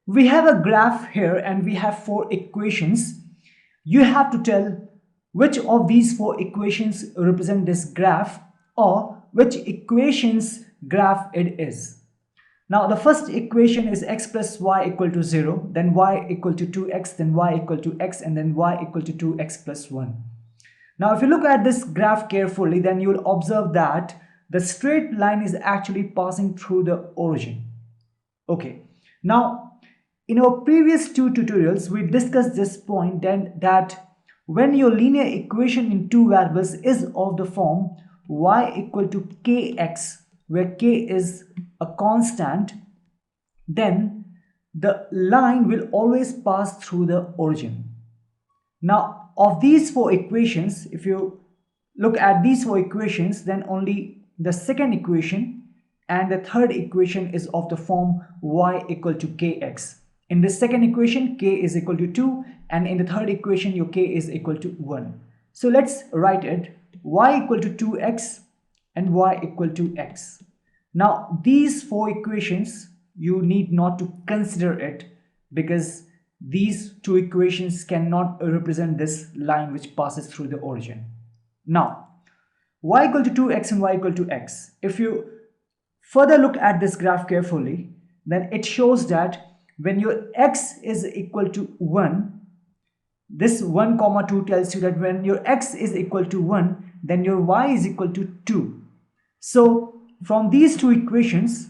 We have a graph here and we have four equations. You have to tell which of these four equations represent this graph or which equation's graph it is. Now the first equation is x plus y equal to 0, then y equal to 2x, then y equal to x, and then y equal to 2x plus 1. Now if you look at this graph carefully, then you will observe that the straight line is actually passing through the origin. Okay, now in our previous two tutorials we discussed this point, then that when your linear equation in two variables is of the form y equal to kx, where k is a constant, then the line will always pass through the origin. Now of these four equations, if you look at these four equations, then only the second equation and the third equation is of the form y equal to kx. In the second equation, k is equal to 2, and in the third equation, your k is equal to 1. So let's write it, y equal to 2x and y equal to x. Now these four equations, you need not to consider it because these two equations cannot represent this line which passes through the origin. Now y equal to 2x and y equal to x. If you further look at this graph carefully, then it shows that when your x is equal to 1, this 1 comma 2 tells you that when your x is equal to 1, then your y is equal to 2. So from these two equations,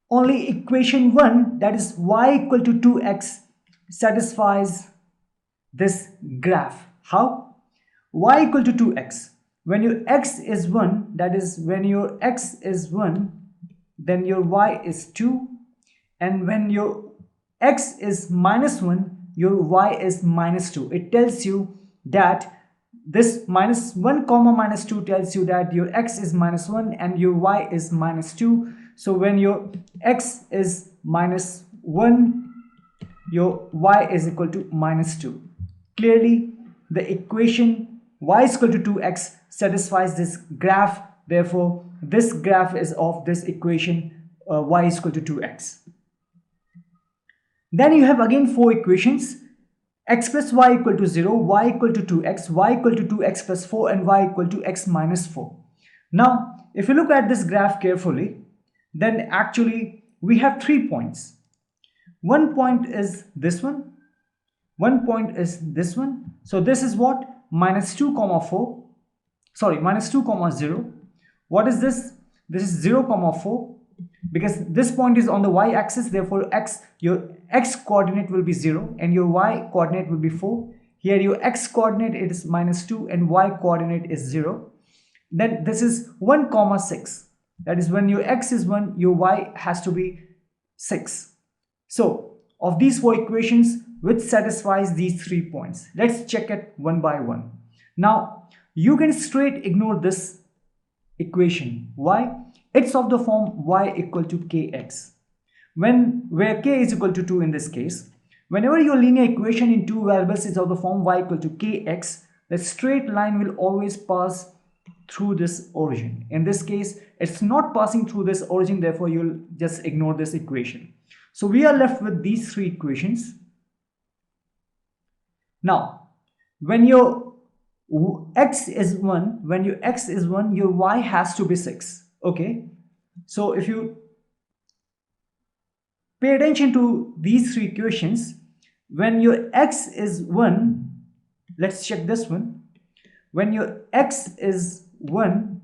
only equation 1, that is y equal to 2x, satisfies this graph. How? Y equal to 2x. When your x is 1, that is when your x is 1, then your y is 2. And when your x is minus 1, your y is minus 2. It tells you that this minus 1 comma minus 2 tells you that your x is minus 1 and your y is minus 2. So when your x is minus 1, your y is equal to minus 2. Clearly, the equation y is equal to 2x satisfies this graph. Therefore, this graph is of this equation y is equal to 2x. Then you have again four equations: x plus y equal to 0, y equal to 2x, y equal to 2x plus 4, and y equal to x minus 4. Now, if you look at this graph carefully, then actually we have 3 points. One point is this one point is this one. So this is what? Minus 2 comma 4. Sorry, minus 2 comma 0. What is this? This is 0 comma 4. Because this point is on the y-axis, therefore your x coordinate will be 0 and your y coordinate will be 4. Here your x coordinate is minus 2 and y coordinate is 0. Then this is 1 comma 6. That is when your x is 1, your y has to be 6. So of these four equations, which satisfies these 3 points? Let's check it one by one. Now you can straight ignore this equation. Why? It's of the form y equal to kx. Where k is equal to 2 in this case, whenever your linear equation in two variables is of the form y equal to kx, the straight line will always pass through this origin. In this case, it's not passing through this origin, therefore you'll just ignore this equation. So we are left with these three equations. Now, when your x is 1, your y has to be 6. Okay, so if you pay attention to these three equations, when your x is 1, let's check this one. When your x is 1,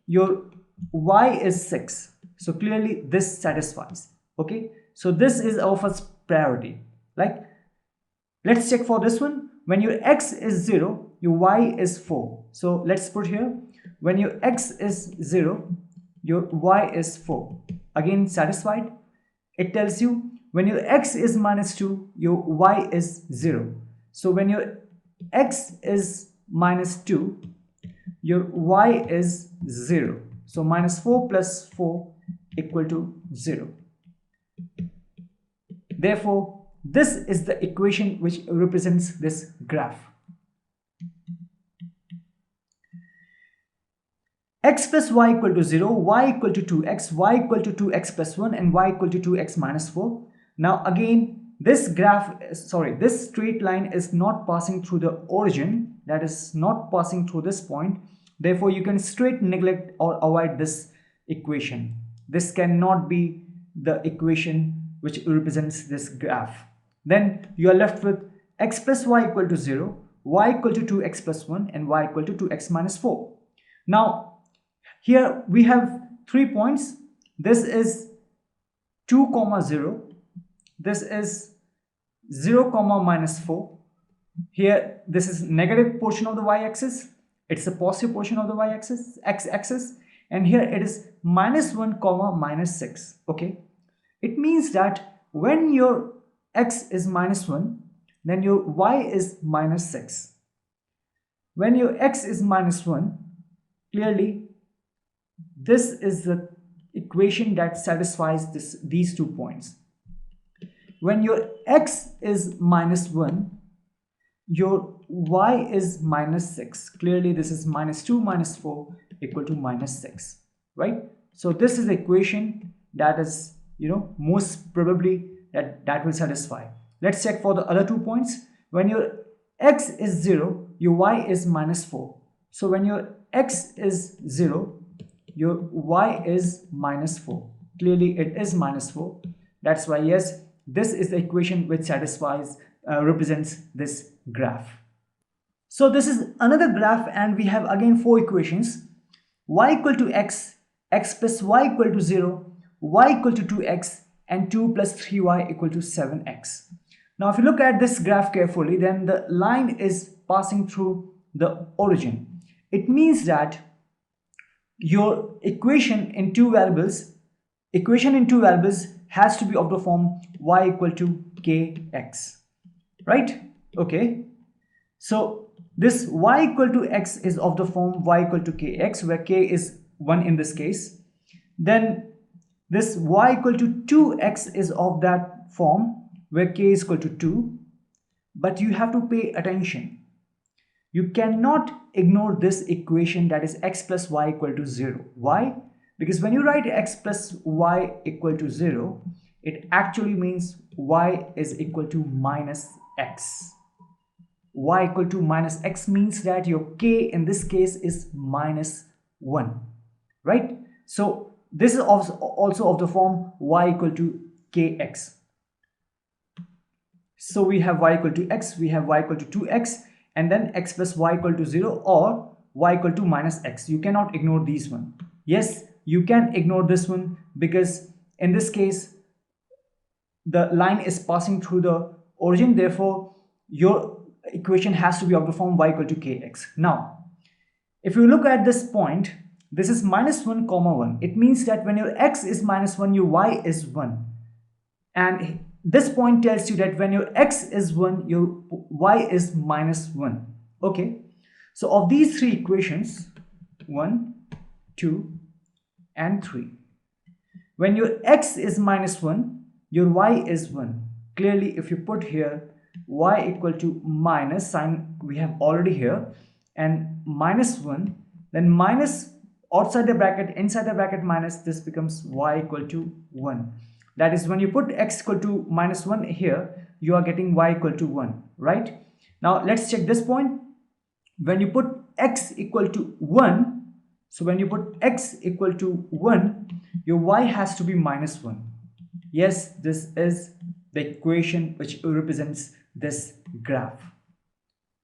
your y is 6. So clearly this satisfies. Okay, so this is our first priority. Like, let's check for this one. When your x is 0, your y is 4. So let's put here, when your x is 0, your y is 4. Again satisfied. It tells you when your x is minus 2, your y is 0. So when your x is minus 2, your y is 0. So minus 4 plus 4 equal to 0. Therefore, this is the equation which represents this graph. x plus y equal to 0, y equal to 2x, y equal to 2x plus 1, and y equal to 2x minus 4. Now again, this this straight line is not passing through the origin, that is not passing through this point. Therefore, you can straight neglect or avoid this equation. This cannot be the equation which represents this graph. Then you are left with x plus y equal to 0, y equal to 2x plus 1, and y equal to 2x minus 4. Now, here we have 3 points. This is 2, 0. This is 0, minus 4. Here, this is negative portion of the y-axis. It's a positive portion of the y-axis, x-axis. And here it is minus 1, minus 6. Okay. It means that when your x is minus 1, then your y is minus 6. When your x is minus 1, clearly this is the equation that satisfies these 2 points. When your x is minus 1, your y is minus 6. Clearly this is minus 2 minus 4 equal to minus 6, right? So this is the equation that is, most probably that will satisfy. Let's check for the other 2 points. When your x is 0, your y is minus 4. So when your x is 0, your y is minus 4. Clearly it is minus 4. That's why, yes, this is the equation which satisfies, represents this graph. So this is another graph, and we have again 4 equations. Y equal to x, x plus y equal to 0, y equal to 2x, and 2 plus 3y equal to 7x. Now if you look at this graph carefully, then the line is passing through the origin. It means that your equation in two variables has to be of the form y equal to kx, right? Okay, so this y equal to x is of the form y equal to kx, where k is 1 in this case. Then this y equal to 2x is of that form where k is equal to 2. But you have to pay attention. You cannot ignore this equation, that is x plus y equal to 0. Why? Because when you write x plus y equal to 0, it actually means y is equal to minus x. Y equal to minus x means that your k in this case is minus 1, right? So this is also of the form y equal to kx. So we have y equal to x, we have y equal to 2x, and then x plus y equal to 0 or y equal to minus x. You cannot ignore these one. Yes, you can ignore this one, because in this case the line is passing through the origin. Therefore your equation has to be of the form y equal to kx. Now if you look at this point, this is minus 1, 1. It means that when your x is minus 1, your y is 1. And this point tells you that when your x is 1, your y is minus 1. Okay, so of these 3 equations, 1, 2, and 3, when your x is minus 1, your y is 1. Clearly if you put here y equal to minus sign, we have already here, and minus 1, then minus outside the bracket, inside the bracket minus, this becomes y equal to 1. That is, when you put x equal to minus 1 here, you are getting y equal to 1, right? Now let's check this point. When you put x equal to 1, so when you put x equal to 1, your y has to be minus 1. Yes, this is the equation which represents this graph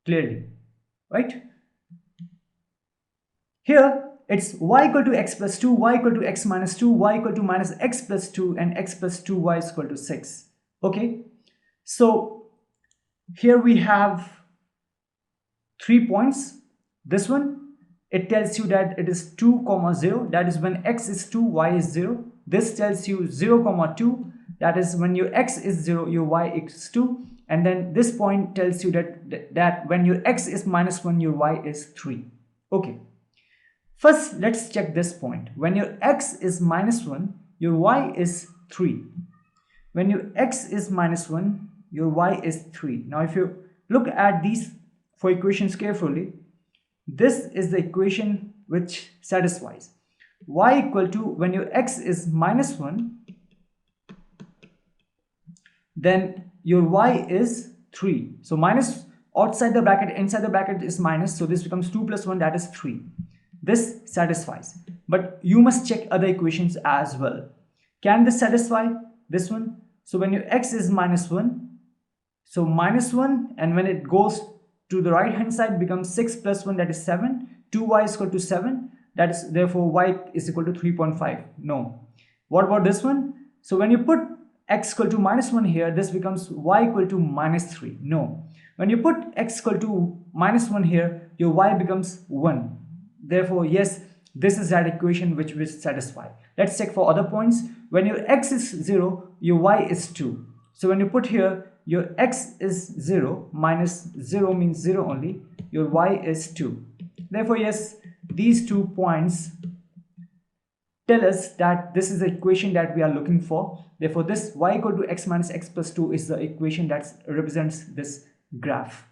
clearly, right? Here it's y equal to x plus 2, y equal to x minus 2, y equal to minus x plus 2, and x plus 2y is equal to 6. Okay, so here we have 3 points. This one, it tells you that it is 2, 0, that is when x is 2, y is 0. This tells you 0, 2, that is when your x is 0, your y is 2. And then this point tells you that when your x is minus 1, your y is 3. Okay. First, let's check this point. When your x is minus 1, your y is 3. When your x is minus 1, your y is 3. Now, if you look at these 4 equations carefully, this is the equation which satisfies. Y equal to, when your x is minus 1, then your y is 3. So minus outside the bracket, inside the bracket is minus, so this becomes 2 plus 1, that is 3. This satisfies, but you must check other equations as well. Can this satisfy this one? So when your x is minus 1, so minus 1, and when it goes to the right hand side becomes 6 plus 1, that is 7. 2y is equal to 7, that is therefore y is equal to 3.5. No. What about this one? So when you put x equal to minus 1 here, this becomes y equal to minus 3. No. When you put x equal to minus 1 here, your y becomes 1. Therefore, yes, this is that equation which will satisfy. Let's check for other points. When your x is 0, your y is 2. So when you put here, your x is 0, minus 0 means 0 only, your y is 2. Therefore, yes, these 2 points tell us that this is the equation that we are looking for. Therefore, this y equal to x minus x plus 2 is the equation that represents this graph.